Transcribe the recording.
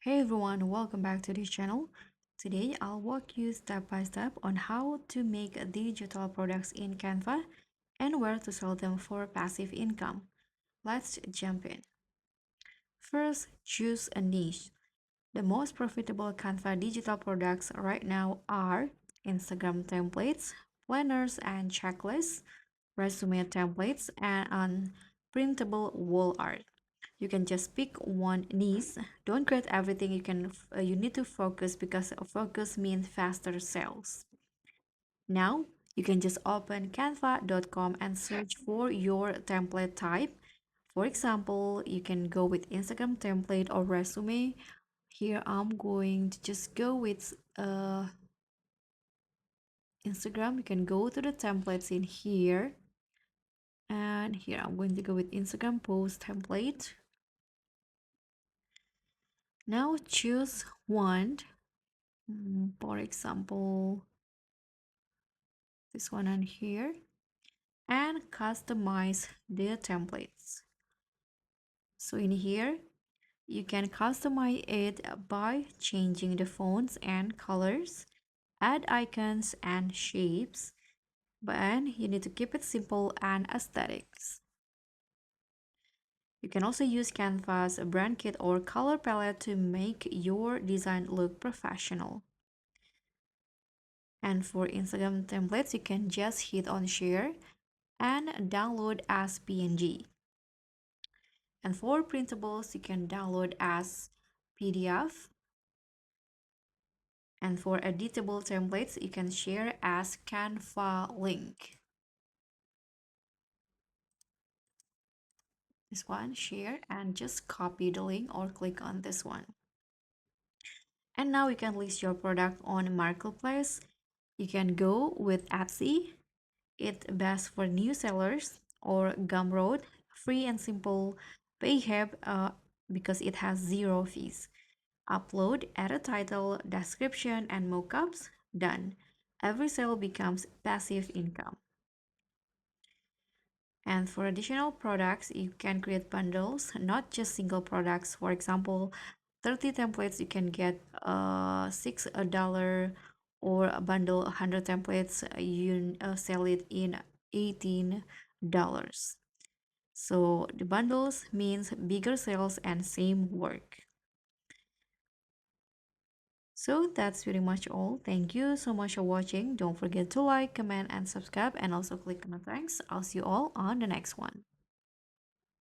Hey everyone, welcome back to this channel. Today I'll walk you step by step on how to make digital products in Canva and where to sell them for passive income. Let's jump in. First, choose a niche. The most profitable Canva digital products right now are Instagram templates, planners and checklists, resume templates, and printable wall art. You can just pick one niche. Don't create everything. You need to focus because focus means faster sales. Now you can just open canva.com and search for your template type. For example, you can go with Instagram template or resume. Here I'm going to just go with Instagram. You can go to the templates in here, and here I'm going to go with Instagram post template. Now choose one. For example, this one on here, and customize the templates. So in here, you can customize it by changing the fonts and colors, add icons and shapes, but you need to keep it simple and aesthetics. You can also use Canva's brand kit or color palette to make your design look professional. And for Instagram templates, you can just hit on share and download as PNG. And for printables, you can download as PDF. And for editable templates, you can share as Canva link. This one, share, and just copy the link or click on this one. And now you can list your product on Marketplace. You can go with Etsy. It's best for new sellers, or Gumroad, free and simple. Payhab because it has zero fees. Upload, add a title, description, and mockups. Done. Every sale becomes passive income. And for additional products, you can create bundles, not just single products. For example, 30 templates, you can get $6, or a bundle 100 templates, you sell it in $18. So the bundles means bigger sales and same work. So that's pretty much all. Thank you so much for watching. Don't forget to like, comment, and subscribe, and also click on the thanks. I'll see you all on the next one.